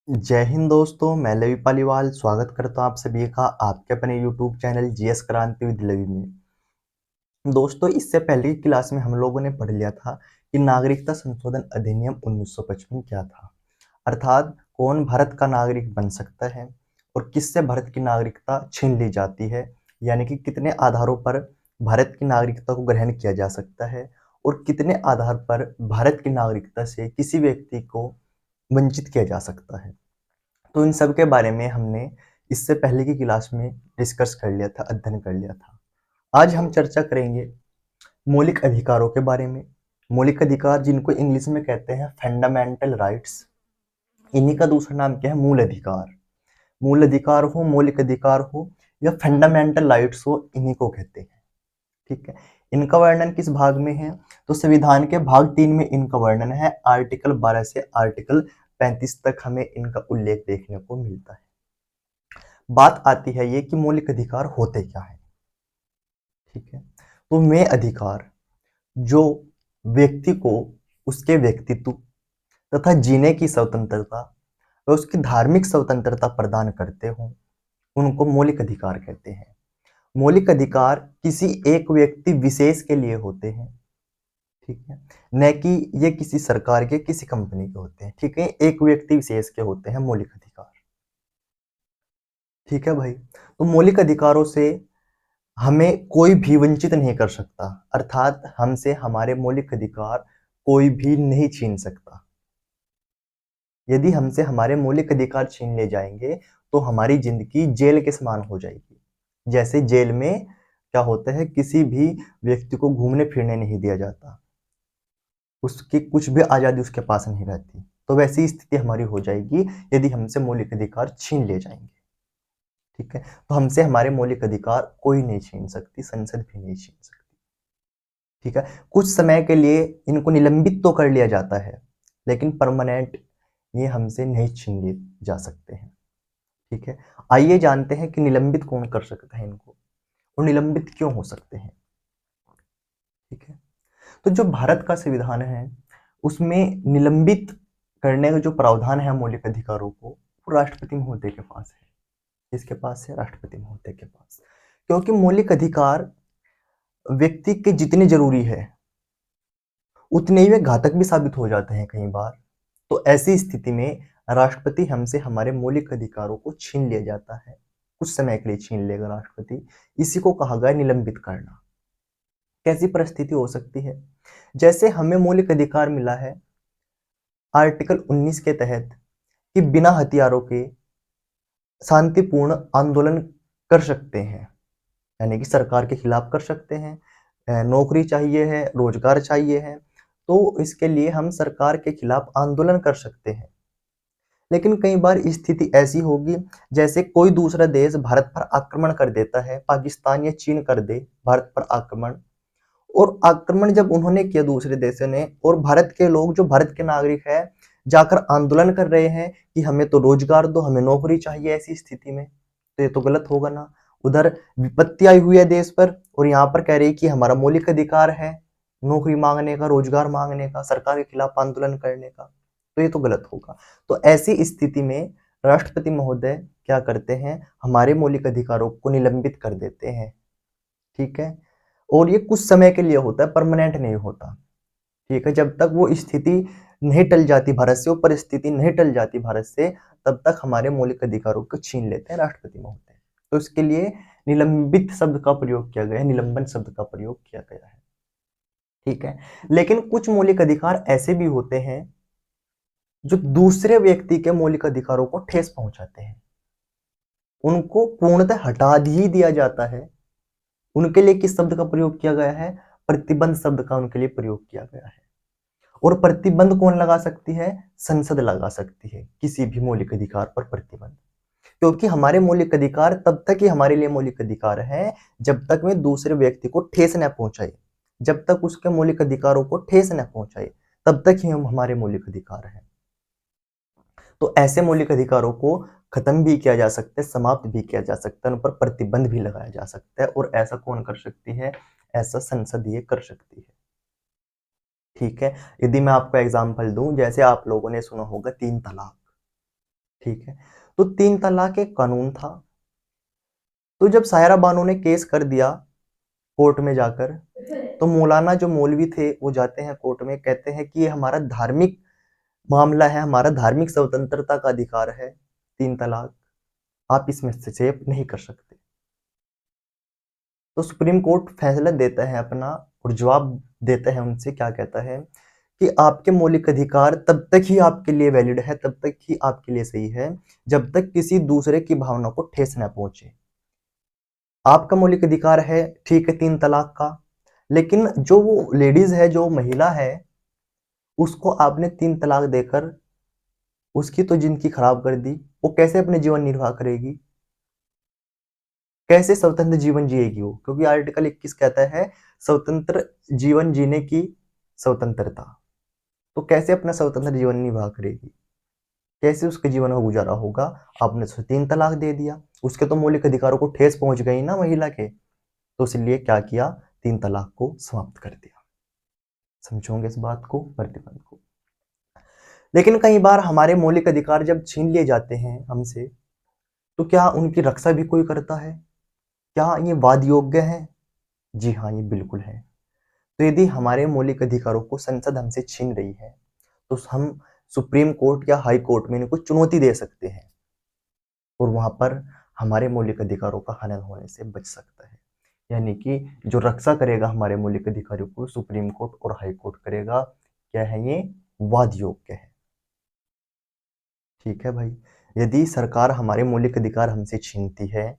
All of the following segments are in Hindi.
जय हिंद दोस्तों, मैं लवी पालीवाल स्वागत करता हूं आप सभी का आपके अपने यूट्यूब चैनल जीएस क्रांति विद लवी में। दोस्तों, इससे पहले की क्लास में हम लोगों ने पढ़ लिया था कि नागरिकता संशोधन अधिनियम 1955 क्या था, अर्थात कौन भारत का नागरिक बन सकता है और किससे भारत की नागरिकता छीन ली जाती है, यानी कि कितने आधारों पर भारत की नागरिकता को ग्रहण किया जा सकता है और कितने आधार पर भारत की नागरिकता से किसी व्यक्ति को वंचित किया जा सकता है। तो इन सब के बारे में हमने इससे पहले की क्लास में डिस्कस कर लिया था, अध्ययन कर लिया था। आज हम चर्चा करेंगे मौलिक अधिकारों के बारे में। मौलिक अधिकार जिनको इंग्लिश में कहते हैं फंडामेंटल राइट्स, इन्हीं का दूसरा नाम क्या है? मूल अधिकार। मूल अधिकार हो, मौलिक अधिकार हो या फंडामेंटल राइट्स हो, इन्हीं को कहते हैं। ठीक है, इनका वर्णन किस भाग में है? तो संविधान के भाग 3 में इनका वर्णन है। आर्टिकल 12 से आर्टिकल 35 तक हमें इनका उल्लेख देखने को मिलता है। बात आती है ये कि मौलिक अधिकार होते क्या है। ठीक है, तो वे अधिकार जो व्यक्ति को उसके व्यक्तित्व तथा जीने की स्वतंत्रता और उसकी धार्मिक स्वतंत्रता प्रदान करते हो, उनको मौलिक अधिकार कहते हैं। मौलिक अधिकार किसी एक व्यक्ति विशेष के लिए होते हैं। ठीक है, न कि ये किसी सरकार के, किसी कंपनी के होते हैं। ठीक है, एक व्यक्ति विशेष के होते हैं मौलिक अधिकार। ठीक है भाई, तो मौलिक अधिकारों से हमें कोई भी वंचित नहीं कर सकता, अर्थात हमसे हमारे मौलिक अधिकार कोई भी नहीं छीन सकता। यदि हमसे हमारे मौलिक अधिकार छीन ले जाएंगे तो हमारी जिंदगी जेल के समान हो जाएगी। जैसे जेल में क्या होता है, किसी भी व्यक्ति को घूमने फिरने नहीं दिया जाता, उसकी कुछ भी आजादी उसके पास नहीं रहती, तो वैसी स्थिति हमारी हो जाएगी यदि हमसे मौलिक अधिकार छीन ले जाएंगे। ठीक है, तो हमसे हमारे मौलिक अधिकार कोई नहीं छीन सकती, संसद भी नहीं छीन सकती। ठीक है, कुछ समय के लिए इनको निलंबित तो कर लिया जाता है, लेकिन परमानेंट ये हमसे नहीं छीन लिए जा सकते हैं। ठीक है, आइए जानते हैं कि निलंबित कौन कर सकता है इनको और निलंबित क्यों हो सकते हैं। ठीक है, तो जो भारत का संविधान है उसमें निलंबित करने का जो प्रावधान है मौलिक अधिकारों को, वो राष्ट्रपति महोदय के पास है। किसके पास है? राष्ट्रपति महोदय के पास। क्योंकि मौलिक अधिकार व्यक्ति के जितने जरूरी है उतने ही वे घातक भी साबित हो जाते हैं कई बार। तो ऐसी स्थिति में राष्ट्रपति हमसे हमारे मौलिक अधिकारों को छीन लिया जाता है, कुछ समय के लिए छीन लेगा राष्ट्रपति। इसी को कहा गया निलंबित करना। कैसी परिस्थिति हो सकती है? जैसे हमें मौलिक अधिकार मिला है आर्टिकल 19 के तहत कि बिना हथियारों के शांतिपूर्ण आंदोलन कर सकते हैं, यानी कि सरकार के खिलाफ कर सकते हैं। नौकरी चाहिए है, रोजगार चाहिए है, तो इसके लिए हम सरकार के खिलाफ आंदोलन कर सकते हैं। लेकिन कई बार स्थिति ऐसी होगी जैसे कोई दूसरा देश भारत पर आक्रमण कर देता है, पाकिस्तान या चीन कर दे भारत पर आक्रमण, और आक्रमण जब उन्होंने किया दूसरे देशों ने, और भारत के लोग जो भारत के नागरिक है जाकर आंदोलन कर रहे हैं कि हमें तो रोजगार दो, हमें नौकरी चाहिए, ऐसी स्थिति में तो ये तो गलत होगा ना। उधर विपत्ति आई हुई है देश पर और यहाँ पर कह रही है कि हमारा मौलिक अधिकार है नौकरी मांगने का, रोजगार मांगने का, सरकार के खिलाफ आंदोलन करने का, तो ये तो गलत होगा। तो ऐसी स्थिति में राष्ट्रपति महोदय क्या करते हैं, हमारे मौलिक अधिकारों को निलंबित कर देते हैं। ठीक है, और ये कुछ समय के लिए होता है, परमानेंट नहीं होता। ठीक है, जब तक वो स्थिति नहीं टल जाती भारत से, वो परिस्थिति नहीं टल जाती भारत से, तब तक हमारे मौलिक अधिकारों को छीन लेते हैं राष्ट्रपति महोदय। तो इसके लिए निलंबित शब्द का प्रयोग किया गया है, निलंबन शब्द का प्रयोग किया गया है। ठीक है, लेकिन कुछ मौलिक अधिकार ऐसे भी होते हैं जो दूसरे व्यक्ति के मौलिक अधिकारों को ठेस पहुंचाते हैं, उनको पूर्णतः हटा ही दिया जाता है। उनके लिए किस शब्द का प्रयोग किया गया है? प्रतिबंध शब्द का उनके लिए प्रयोग किया गया है। और प्रतिबंध कौन लगा सकती है? संसद लगा सकती है किसी भी मौलिक अधिकार पर प्रतिबंध। क्योंकि हमारे मौलिक अधिकार तब तक ही हमारे लिए मौलिक अधिकार है जब तक वे दूसरे व्यक्ति को ठेस न पहुंचाए, जब तक उसके मौलिक अधिकारों को ठेस न पहुंचाए, तब तक ही हम हमारे मौलिक अधिकार हैं। तो ऐसे मौलिक अधिकारों को खत्म भी किया जा सकता है, समाप्त भी किया जा सकता है, उन पर प्रतिबंध भी लगाया जा सकता है। और ऐसा कौन कर सकती है? ऐसा संसद ये कर सकती है। ठीक है, यदि मैं आपको एग्जांपल दूं, जैसे आप लोगों ने सुना होगा 3 तलाक। ठीक है, तो 3 तलाक एक कानून था। तो जब सायरा बानो ने केस कर दिया कोर्ट में जाकर, तो मौलाना जो मौलवी थे वो जाते हैं कोर्ट में, कहते हैं कि ये हमारा धार्मिक मामला है, हमारा धार्मिक स्वतंत्रता का अधिकार है, 3 तलाक आप इसमें हस्तक्षेप नहीं कर सकते। तो सुप्रीम कोर्ट फैसला देता है अपना और जवाब देता है उनसे, क्या कहता है कि आपके मौलिक अधिकार तब तक ही आपके लिए वैलिड है, तब तक ही आपके लिए सही है, जब तक किसी दूसरे की भावना को ठेस न पहुंचे। आपका मौलिक अधिकार है, ठीक है, 3 तलाक का, लेकिन जो वो लेडीज है, जो महिला है, उसको आपने 3 तलाक देकर उसकी तो जिंदगी खराब कर दी। वो कैसे अपने जीवन निर्वाह करेगी, कैसे स्वतंत्र जीवन जिएगी वो? क्योंकि आर्टिकल 21 कहता है स्वतंत्र जीवन जीने की स्वतंत्रता। तो कैसे अपना स्वतंत्र जीवन निर्वाह करेगी, कैसे उसके जीवन में गुजारा होगा? आपने उसको 3 तलाक दे दिया, उसके तो मौलिक अधिकारों को ठेस पहुंच गई ना महिला के। तो इसलिए क्या किया, 3 तलाक को समाप्त कर दिया। समझोगे इस बात को, प्रतिबंध को? लेकिन कई बार हमारे मौलिक अधिकार जब छीन लिए जाते हैं हमसे, तो क्या उनकी रक्षा भी कोई करता है? क्या ये वाद योग्य है? जी हाँ, ये बिल्कुल है। तो यदि हमारे मौलिक अधिकारों को संसद हमसे छीन रही है, तो हम सुप्रीम कोर्ट या हाई कोर्ट में इनको चुनौती दे सकते हैं और वहां पर हमारे मौलिक अधिकारों का हनन होने से बच सकता है। यानी कि जो रक्षा करेगा हमारे मौलिक अधिकारों को, सुप्रीम कोर्ट और हाई कोर्ट करेगा। क्या है ये? वाद योग्य है। ठीक है भाई, यदि सरकार हमारे मौलिक अधिकार हमसे छीनती है,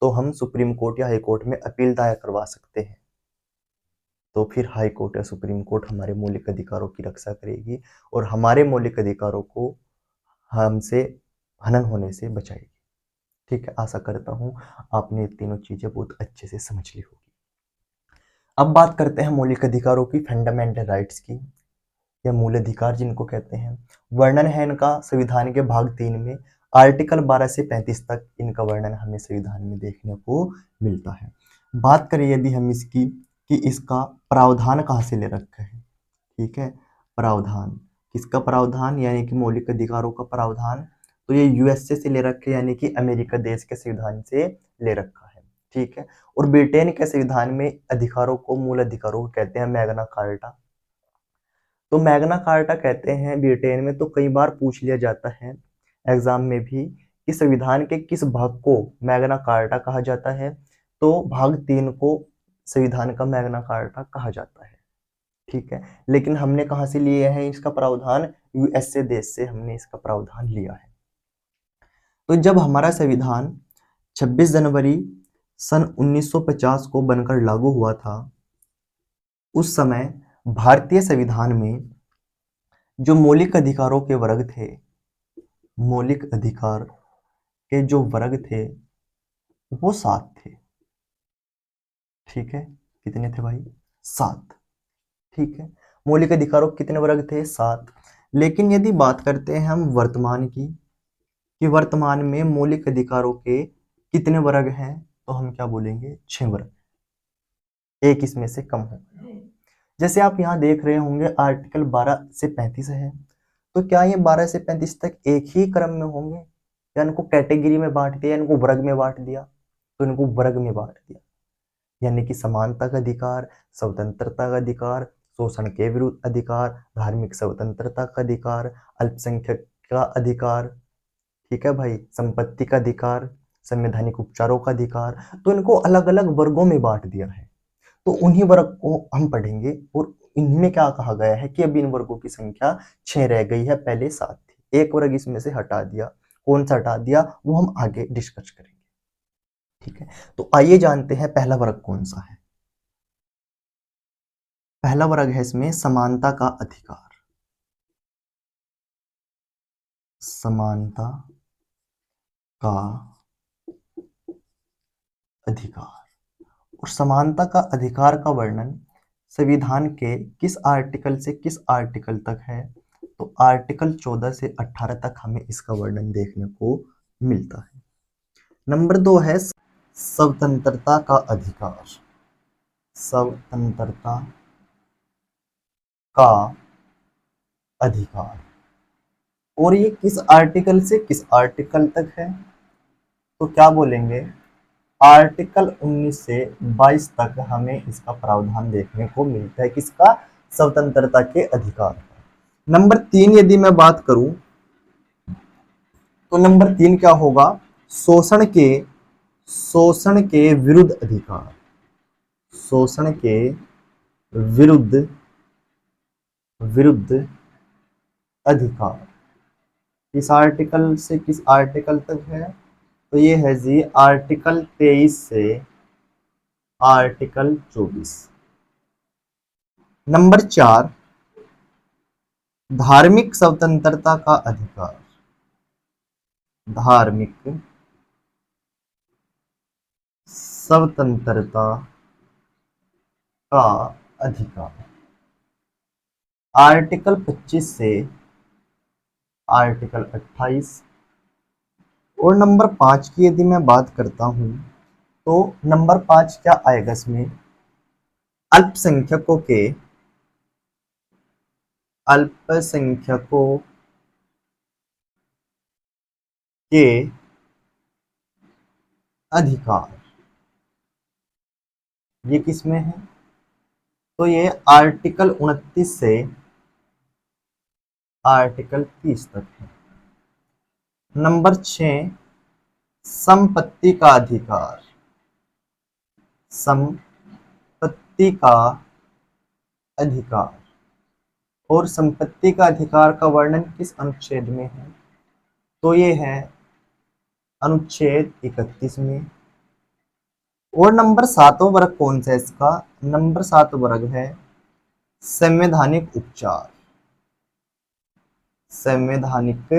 तो हम सुप्रीम कोर्ट या हाई कोर्ट में अपील दायर करवा सकते हैं। तो फिर हाई कोर्ट या सुप्रीम कोर्ट हमारे मौलिक अधिकारों की रक्षा करेगी और हमारे मौलिक अधिकारों को हमसे हनन होने से बचाएगी। ठीक है, आशा करता हूँ आपने ये तीनों चीजें बहुत अच्छे से समझ ली होगी। अब बात करते हैं मौलिक अधिकारों की, फंडामेंटल राइट्स की, या मूल अधिकार जिनको कहते हैं। वर्णन है इनका संविधान के भाग 3 में, आर्टिकल 12 से 35 तक इनका वर्णन हमें संविधान में देखने को मिलता है। बात करें यदि हम इसकी, कि इसका प्रावधान कहाँ से ले रखा है। ठीक है, प्रावधान, किसका प्रावधान? यानी कि मौलिक अधिकारों का प्रावधान। तो ये यूएसए से ले रखे, यानी कि अमेरिका देश के संविधान से ले रखा है। ठीक है, और ब्रिटेन के संविधान में अधिकारों को, मूल अधिकारों को कहते हैं मैग्ना कार्टा। तो मैग्ना कार्टा कहते हैं ब्रिटेन में, तो कई बार पूछ लिया जाता है एग्जाम में भी कि संविधान के किस भाग को मैग्ना कार्टा कहा जाता है। तो भाग 3 को संविधान का मैग्ना कार्टा कहा जाता है। ठीक है, लेकिन हमने कहाँ से लिए हैं इसका प्रावधान? यूएसए देश से हमने इसका प्रावधान लिया है। तो जब हमारा संविधान 26 जनवरी सन 1950 को बनकर लागू हुआ था, उस समय भारतीय संविधान में जो मौलिक अधिकारों के वर्ग थे, मौलिक अधिकार के जो वर्ग थे वो 7 थे। ठीक है, कितने थे भाई? 7। ठीक है, मौलिक अधिकारों के कितने वर्ग थे? 7। लेकिन यदि बात करते हैं हम वर्तमान की, कि वर्तमान में मौलिक अधिकारों के कितने वर्ग हैं, तो हम क्या बोलेंगे? 6 वर्ग। एक इसमें से कम हो। जैसे आप यहाँ देख रहे होंगे आर्टिकल 12 से 35 है, तो क्या ये 12 से 35 तक एक ही क्रम में होंगे, या इनको कैटेगरी में बांट दिया, इनको वर्ग में बांट दिया? तो इनको वर्ग में बांट दिया, यानी कि समानता का अधिकार, स्वतंत्रता का अधिकार, शोषण के विरुद्ध अधिकार, धार्मिक स्वतंत्रता का अधिकार, अल्पसंख्यक का अधिकार, ठीक है भाई, संपत्ति का अधिकार, संवैधानिक उपचारों का अधिकार। तो इनको अलग अलग वर्गों में बांट दिया है। तो उन्हीं वर्ग को हम पढ़ेंगे और इनमें क्या कहा गया है कि अब इन वर्गों की संख्या 6 रह गई है, पहले 7 थी, एक वर्ग इसमें से हटा दिया। कौन सा हटा दिया, वो हम आगे डिस्कस करेंगे। ठीक है, तो आइए जानते हैं पहला वर्ग कौन सा है। पहला वर्ग है इसमें समानता का अधिकार। समानता का अधिकार। और समानता का अधिकार का वर्णन संविधान के किस आर्टिकल से किस आर्टिकल तक है? तो आर्टिकल 14 से 18 तक हमें इसका वर्णन देखने को मिलता है। नंबर 2 है स्वतंत्रता का अधिकार। स्वतंत्रता का अधिकार। और ये किस आर्टिकल से किस आर्टिकल तक है, तो क्या बोलेंगे, आर्टिकल 19 से 22 तक हमें इसका प्रावधान देखने को मिलता है, किसका, स्वतंत्रता के अधिकार। नंबर 3 यदि मैं बात करूं तो नंबर 3 क्या होगा, शोषण के शोषण के विरुद्ध अधिकार, शोषण के विरुद्ध विरुद्ध अधिकार किस आर्टिकल से किस आर्टिकल तक है, तो ये है जी आर्टिकल 23 से आर्टिकल 24। नंबर 4 धार्मिक स्वतंत्रता का अधिकार, धार्मिक स्वतंत्रता का अधिकार आर्टिकल 25 से आर्टिकल 28। और नंबर 5 की यदि मैं बात करता हूं तो नंबर 5 क्या आएगा इसमें, अल्पसंख्यकों के अल्पसंख्यकों के अधिकार, ये किस में है, तो ये आर्टिकल 29 से आर्टिकल 30 तक है। नंबर 6 संपत्ति का अधिकार, संपत्ति का अधिकार, और संपत्ति का अधिकार का वर्णन किस अनुच्छेद में है, तो ये है अनुच्छेद 31 में। और नंबर 7वां वर्ग कौन सा है इसका, नंबर 7 वर्ग है संवैधानिक उपचार, संवैधानिक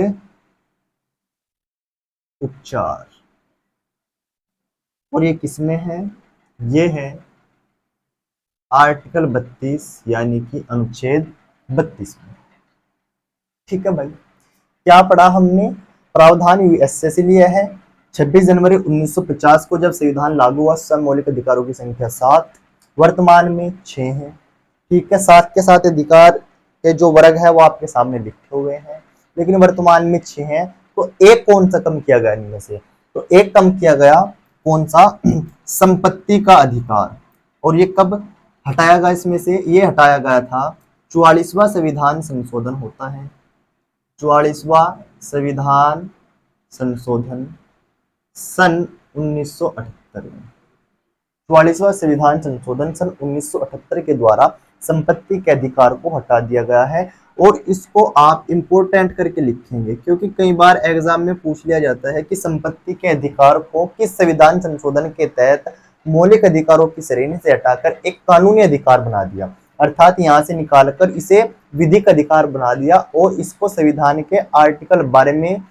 उपचार, और ये किसमें है, ये है आर्टिकल 32 यानी कि अनुच्छेद 32 में। ठीक है भाई, क्या पढ़ा हमने, प्रावधान यूएसए से लिया है, 26 जनवरी 1950 को जब संविधान लागू हुआ सब मौलिक अधिकारों की संख्या 7, वर्तमान में 6 है। ठीक है, 7 के साथ अधिकार के जो वर्ग है वो आपके सामने लिखे हुए हैं, लेकिन वर्तमान में 6 हैं, तो एक कौन सा कम किया गया इनमें से, तो एक कम किया गया, कौन सा, संपत्ति का अधिकार। और ये कब हटाया गया इसमें से, ये हटाया गया था 44वां संविधान संशोधन होता है, 44वां संविधान संशोधन सन 1978 में, 44वां संविधान संशोधन सन 1978 के द्वारा संपत्ति के अधिकार को हटा दिया गया है। और इसको आप इंपोर्टेंट करके लिखेंगे, क्योंकि कई बार एग्जाम में पूछ लिया जाता है कि संपत्ति के अधिकार को किस संविधान संशोधन के तहत मौलिक अधिकारों की श्रेणी से हटाकर एक कानूनी अधिकार बना दिया, अर्थात यहाँ से निकालकर इसे विधिक अधिकार बना दिया और इसको संविधान के आर्टिकल 12 में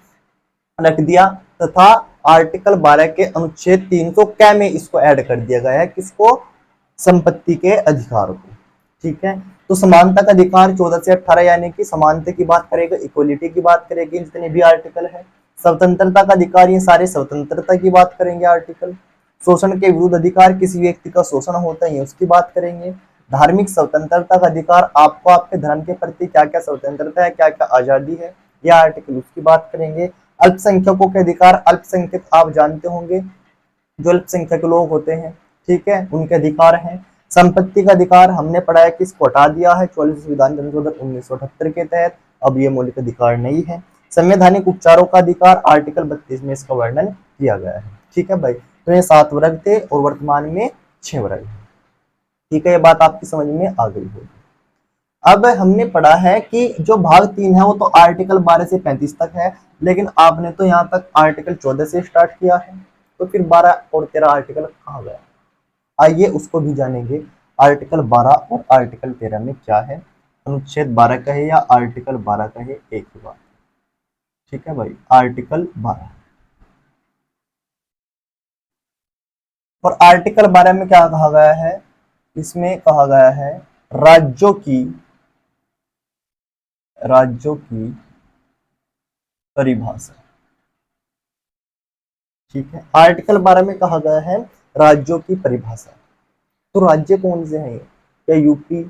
रख दिया, तथा आर्टिकल 12 के अनुच्छेद 300 कै में इसको ऐड कर दिया गया है, किसको, संपत्ति के अधिकार को। ठीक है, तो समानता का अधिकार 14 से 18 यानी कि समानता की बात करेगा, इक्वलिटी की बात करेगी, जितने भी आर्टिकल है। स्वतंत्रता का अधिकार, ये सारे स्वतंत्रता की बात करेंगे आर्टिकल। शोषण के विरुद्ध अधिकार, किसी व्यक्ति का शोषण होता है उसकी बात करेंगे। धार्मिक स्वतंत्रता का अधिकार, आपको आपके धर्म के प्रति क्या क्या स्वतंत्रता है, क्या क्या आजादी है, यह आर्टिकल उसकी बात करेंगे। अल्पसंख्यकों के अधिकार, अल्पसंख्यक आप जानते होंगे जो अल्पसंख्यक लोग होते हैं, ठीक है, उनके अधिकार हैं। संपत्ति का अधिकार हमने पढ़ा है कि इसको हटा दिया है 44 संविधान संशोधन 1978 के तहत, अब ये मौलिक अधिकार नहीं है। संवैधानिक उपचारों का अधिकार आर्टिकल 32 में इसका वर्णन किया गया है। ठीक है भाई, तो ये 7 वर्ग थे और वर्तमान में 6 वर्ग है। ठीक है, ये बात आपकी समझ में आ गई होगी। अब हमने पढ़ा है कि जो भाग 3 है वो तो आर्टिकल 12 से 35 तक है, लेकिन आपने तो यहाँ तक आर्टिकल 14 से स्टार्ट किया है, तो फिर 12 और 13 आर्टिकल कहाँ गया, आइए उसको भी जानेंगे। आर्टिकल 12 और आर्टिकल 13 में क्या है, अनुच्छेद 12 का है या आर्टिकल 12 का है, एक ही बात। ठीक है भाई, आर्टिकल 12 और आर्टिकल 12 में क्या कहा गया है, इसमें कहा गया है राज्यों की परिभाषा। ठीक है, आर्टिकल 12 में कहा गया है राज्यों की परिभाषा। तो राज्य कौन से हैं, क्या यूपी,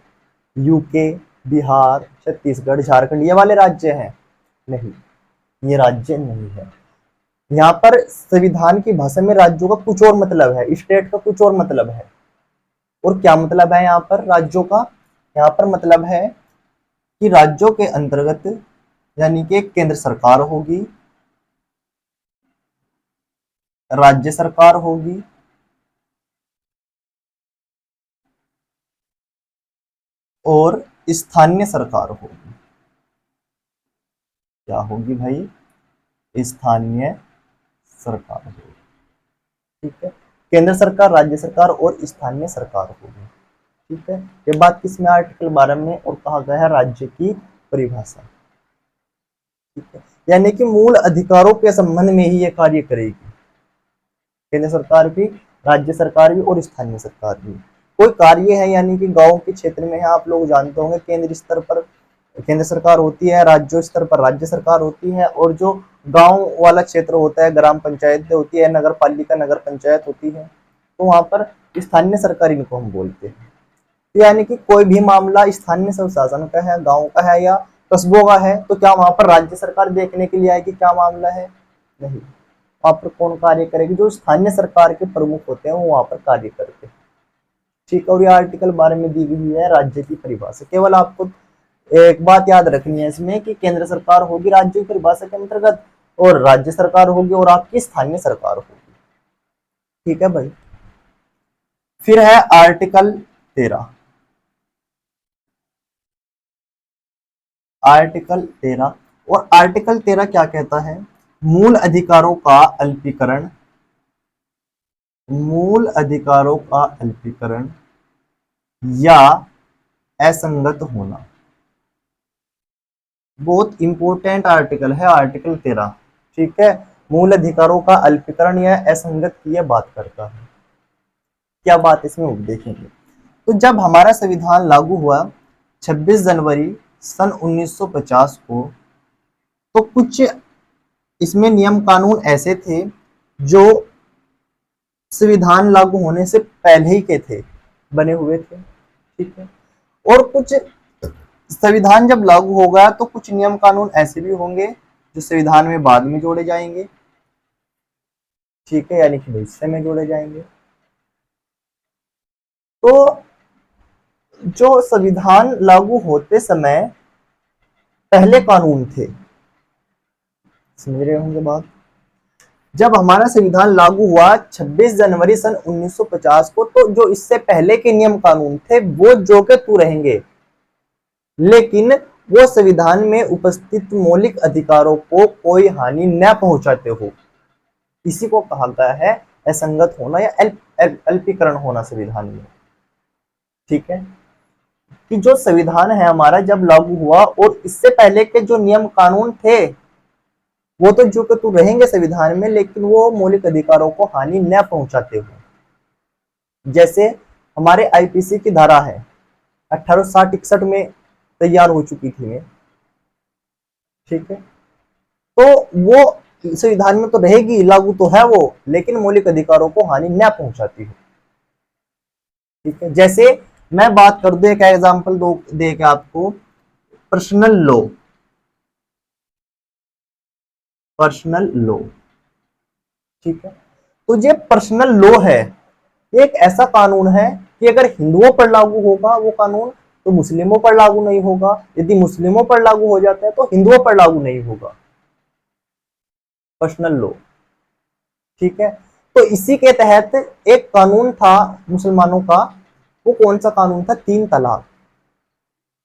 यूके, बिहार, छत्तीसगढ़, झारखंड, ये वाले राज्य हैं। नहीं, ये राज्य नहीं है। यहाँ पर संविधान की भाषा में राज्यों का कुछ और मतलब है, स्टेट का कुछ और मतलब है। और क्या मतलब है यहाँ पर राज्यों का? यहाँ पर मतलब है कि राज्यों के अंतर्गत यानी कि केंद्र सरकार होगी, राज्य सरकार होगी, और स्थानीय सरकार होगी। क्या होगी भाई? स्थानीय सरकार होगी। ठीक है, केंद्र सरकार, राज्य सरकार और स्थानीय सरकार होगी। ठीक है, ये बात किसमें? आर्टिकल 12 में, और कहा गया है राज्य की परिभाषा। ठीक है, यानी कि मूल अधिकारों के संबंध में ही ये कार्य करेगी, केंद्र सरकार भी, राज्य सरकार भी और स्थानीय सरकार भी। कोई कार्य है यानी कि गांव के क्षेत्र में है, आप लोग जानते होंगे केंद्र स्तर पर केंद्र सरकार होती है, राज्य स्तर पर राज्य सरकार होती है, और जो गांव वाला क्षेत्र होता है, ग्राम पंचायत होती है, नगर पालिका नगर पंचायत होती है, तो वहां पर स्थानीय सरकार इनको हम बोलते हैं। यानी कि कोई भी मामला स्थानीय स्वशासन का है, गांव का है या कस्बों का है, तो क्या वहां पर राज्य सरकार देखने के लिए आएगी क्या मामला है? नहीं, वहां पर कौन कार्य करेगी? जो स्थानीय सरकार के प्रमुख होते हैं वो वहां पर कार्य करते हैं। ठीक है, और ये आर्टिकल 12 में दी गई है राज्य की परिभाषा। केवल आपको एक बात याद रखनी है इसमें कि केंद्र सरकार होगी राज्य की परिभाषा के अंतर्गत, और राज्य सरकार होगी, और आपकी स्थानीय सरकार होगी। ठीक है भाई। फिर है आर्टिकल 13। आर्टिकल 13, और आर्टिकल 13 क्या कहता है? मूल अधिकारों का अल्पीकरण, मूल अधिकारों का अल्पीकरण या असंगत होना। बहुत इंपॉर्टेंट आर्टिकल है आर्टिकल 13। ठीक है, मूल अधिकारों का अल्पीकरण या असंगत की बात करता है। क्या बात इसमें वो देखेंगे। तो जब हमारा संविधान लागू हुआ 26 जनवरी सन 1950 को, तो कुछ इसमें नियम कानून ऐसे थे जो संविधान लागू होने से पहले ही के थे, बने हुए थे। ठीक है, और कुछ संविधान जब लागू होगा तो कुछ नियम कानून ऐसे भी होंगे जो संविधान में बाद में जोड़े जाएंगे। ठीक है, यानी कि भविष्य में जोड़े जाएंगे। तो जो संविधान लागू होते समय पहले कानून थे, समझ रहे होंगे बात। जब हमारा संविधान लागू हुआ 26 जनवरी सन 1950 को, तो जो इससे पहले के नियम कानून थे वो जो के तू रहेंगे, लेकिन वो संविधान में उपस्थित मौलिक अधिकारों को कोई हानि न पहुंचाते हो। इसी को कहा गया है असंगत होना या अल्पीकरण होना संविधान में। ठीक है, कि जो संविधान है हमारा जब लागू हुआ और इससे पहले के जो नियम कानून थे वो तो जो कि तू रहेंगे संविधान में, लेकिन वो मौलिक अधिकारों को हानि न पहुंचाते हो। जैसे हमारे आईपीसी की धारा है 1860-61 में तैयार हो चुकी थी। ठीक है, तो वो संविधान में तो रहेगी, लागू तो है वो, लेकिन मौलिक अधिकारों को हानि न पहुंचाती है। ठीक है, जैसे मैं बात कर दूं, एक एग्जांपल दो दे के आपको, पर्सनल लॉ। पर्सनल लॉ, ठीक है, तो ये पर्सनल लॉ है, ये एक ऐसा कानून है कि अगर हिंदुओं पर लागू होगा वो कानून तो मुस्लिमों पर लागू नहीं होगा, यदि मुस्लिमों पर लागू हो जाता है तो हिंदुओं पर लागू नहीं होगा। Personal law. ठीक है, तो इसी के तहत एक कानून था मुसलमानों का, वो कौन सा कानून था? 3 तलाक,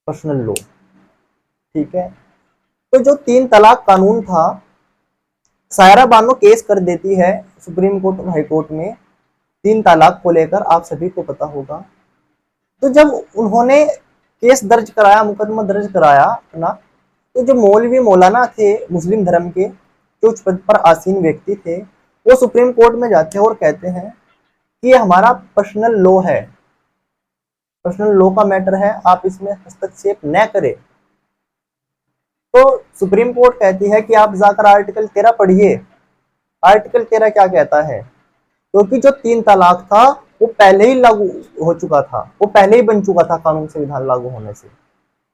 पर्सनल लॉ। ठीक है, तो जो 3 तलाक कानून था, सायरा बानो केस कर देती है सुप्रीम कोर्ट और हाई कोर्ट में 3 तलाक को लेकर, आप सभी को पता होगा। तो जब उन्होंने केस दर्ज कराया, मुकदमा दर्ज कराया ना, तो जो मौलवी मौलाना थे मुस्लिम धर्म के, जो उच्च पद पर आसीन व्यक्ति थे, वो सुप्रीम कोर्ट में जाते हैं और कहते हैं कि ये हमारा पर्सनल लॉ है, पर्सनल लॉ का मैटर है, आप इसमें हस्तक्षेप न करें। तो सुप्रीम कोर्ट कहती है कि आप जाकर आर्टिकल 13 पढ़िए। आर्टिकल 13 क्या कहता है? क्योंकि जो 3 तलाक था वो पहले ही लागू हो चुका था, वो पहले ही बन चुका था कानून संविधान लागू होने से,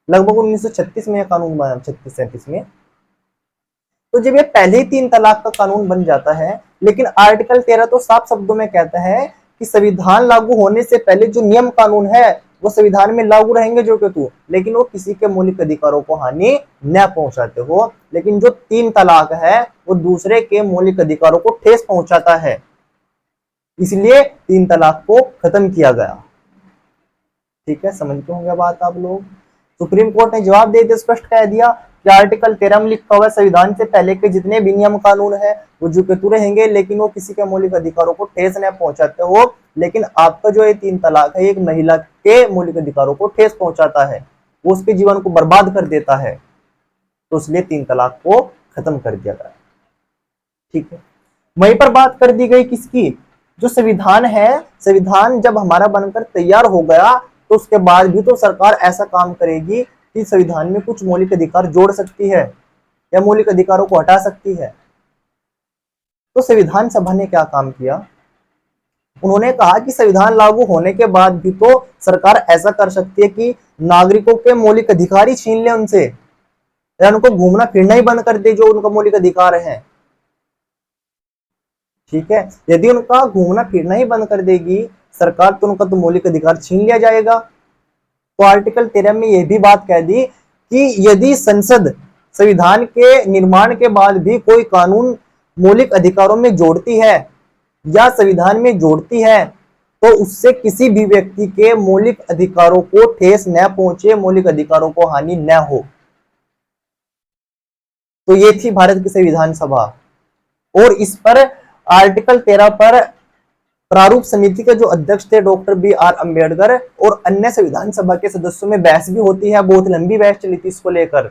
लगभग 1936 में कानून बना, 36-37 में। तो जब ये पहले ही 3 तलाक का कानून बन जाता है, लेकिन आर्टिकल 13 तो साफ शब्दों में कहता है कि संविधान लागू होने से पहले जो नियम कानून है वो संविधान में लागू रहेंगे जो कि तू, लेकिन वो किसी के मौलिक अधिकारों को हानि न पहुंचाते हो। लेकिन जो 3 तलाक है वो दूसरे के मौलिक अधिकारों को ठेस पहुंचाता है, इसलिए 3 तलाक को खत्म किया गया। ठीक है, समझते होंगे बात आप लोग। सुप्रीम कोर्ट ने जवाब दे दिया, स्पष्ट कह दिया कि आर्टिकल 13 में लिखा हुआ संविधान से पहले के जितने भी नियम कानून है वो जो के तू रहेंगे, लेकिन वो किसी के मौलिक अधिकारों को ठेस न पहुंचाते हो। लेकिन आपका जो ये 3 तलाक है एक महिला के मौलिक अधिकारों को ठेस पहुंचाता है, वो उसके जीवन को बर्बाद कर देता है, तो इसलिए 3 तलाक को खत्म कर दिया गया। ठीक है, वहीं पर बात कर दी गई किसकी, जो संविधान है, संविधान जब हमारा बनकर तैयार हो गया तो उसके बाद भी तो सरकार ऐसा काम करेगी कि संविधान में कुछ मौलिक अधिकार जोड़ सकती है या मौलिक अधिकारों को हटा सकती है। तो संविधान सभा ने क्या काम किया, उन्होंने कहा कि संविधान लागू होने के बाद भी तो सरकार ऐसा कर सकती है कि नागरिकों के मौलिक अधिकार ही छीन ले उनसे, या उनको घूमना फिरना ही बंद कर दे जो उनका मौलिक अधिकार है। ठीक है, यदि उनका घूमना फिरना ही बंद कर देगी सरकार तो उनका तो मौलिक अधिकार छीन लिया जाएगा। तो आर्टिकल 13 में यह भी बात कह दी कि यदि संसद संविधान के निर्माण के बाद भी कोई कानून मौलिक अधिकारों में जोड़ती है या संविधान में जोड़ती है तो उससे किसी भी व्यक्ति के मौलिक अधिकारों को ठेस न पहुंचे, मौलिक अधिकारों को हानि न हो। तो ये थी भारत की संविधान सभा, और इस पर आर्टिकल 13 पर प्रारूप समिति के जो अध्यक्ष थे डॉक्टर बी.आर. अम्बेडकर और अन्य संविधान सभा के सदस्यों में बहस भी होती है, बहुत लंबी बहस चली थी इसको लेकर।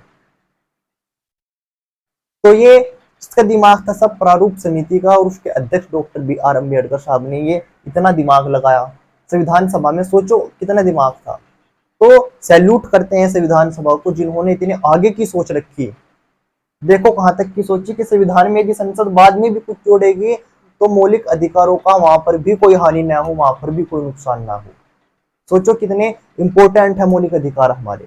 तो ये इसका दिमाग था सब प्रारूप समिति का, और उसके अध्यक्ष डॉक्टर बी.आर. अम्बेडकर साहब ने ये इतना दिमाग लगाया संविधान सभा में, सोचो कितना दिमाग था। तो सैल्यूट करते हैं संविधान सभा को जिन्होंने इतने आगे की सोच रखी। देखो कहां तक की सोची कि संविधान में यदि संसद बाद में भी कुछ जोड़ेगी तो मौलिक अधिकारों का वहां पर भी कोई हानि ना हो, वहां पर भी कोई नुकसान ना हो। सोचो कितने इंपॉर्टेंट है मौलिक अधिकार हमारे।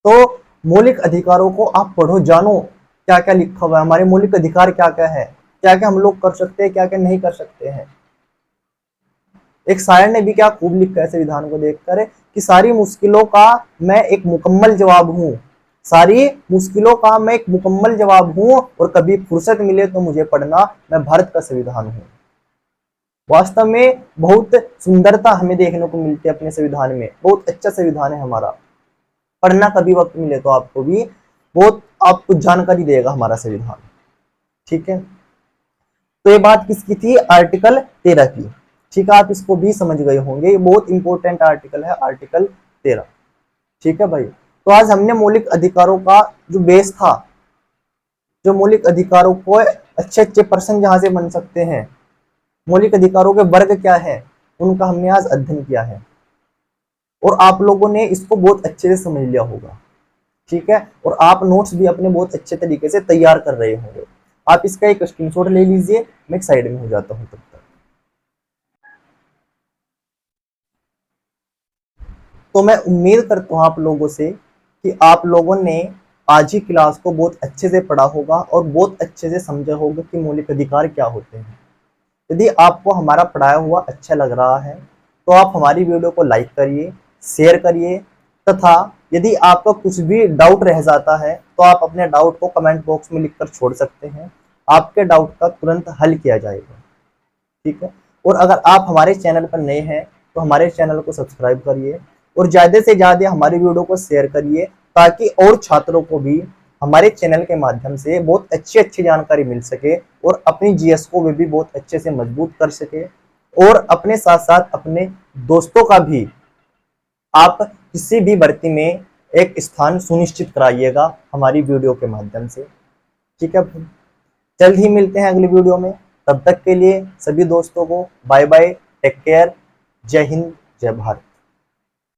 तो मौलिक अधिकारों को आप पढ़ो, जानो क्या क्या लिखा हुआ है, हमारे मौलिक अधिकार क्या क्या है, क्या क्या हम लोग कर सकते हैं, क्या क्या नहीं कर सकते हैं। एक शायर ने भी क्या खूब लिखा है संविधान को देखकर कि सारी मुश्किलों का मैं एक मुकम्मल जवाब हूं, सारी मुश्किलों का मैं एक मुकम्मल जवाब हूं, और कभी फुर्सत मिले तो मुझे पढ़ना, मैं भारत का संविधान हूं। वास्तव में बहुत सुंदरता हमें देखने को मिलती है अपने संविधान में, बहुत अच्छा संविधान है हमारा। पढ़ना कभी वक्त मिले तो आपको भी, बहुत आपको जानकारी देगा हमारा संविधान। ठीक है, तो ये बात किसकी थी, आर्टिकल 13 की। ठीक है, आप इसको भी समझ गए होंगे, ये बहुत इंपॉर्टेंट आर्टिकल है आर्टिकल 13। ठीक है भाई, तो आज हमने मौलिक अधिकारों का जो बेस था, जो मौलिक अधिकारों को अच्छे अच्छे पर्सन जहां से बन सकते हैं, मौलिक अधिकारों के वर्ग क्या है, उनका हमने आज अध्ययन किया है, और आप लोगों ने इसको बहुत अच्छे से समझ लिया होगा। ठीक है, और आप नोट्स भी अपने बहुत अच्छे तरीके से तैयार कर रहे होंगे। आप इसका एक स्क्रीनशॉट ले लीजिए, मैं एक साइड में हो जाता हूं तब तक। तो मैं उम्मीद करता हूं आप लोगों से कि आप लोगों ने आज ही क्लास को बहुत अच्छे से पढ़ा होगा और बहुत अच्छे से समझा होगा कि मौलिक अधिकार क्या होते हैं। यदि आपको हमारा पढ़ाया हुआ अच्छा लग रहा है तो आप हमारी वीडियो को लाइक करिए, शेयर करिए, तथा यदि आपका कुछ भी डाउट रह जाता है तो आप अपने डाउट को कमेंट बॉक्स में लिखकर छोड़ सकते हैं, आपके डाउट का तुरंत हल किया जाएगा। ठीक है, और अगर आप हमारे चैनल पर नए हैं तो हमारे चैनल को सब्सक्राइब करिए और ज़्यादा से ज़्यादा हमारी वीडियो को शेयर करिए, ताकि और छात्रों को भी हमारे चैनल के माध्यम से बहुत अच्छी अच्छी जानकारी मिल सके और अपनी जीएस को वे भी बहुत अच्छे से मजबूत कर सके, और अपने साथ साथ अपने दोस्तों का भी आप किसी भी भर्ती में एक स्थान सुनिश्चित कराइएगा हमारी वीडियो के माध्यम से। ठीक है, जल्द ही मिलते हैं अगली वीडियो में, तब तक के लिए सभी दोस्तों को बाय बाय, टेक केयर, जय हिंद, जय भारत।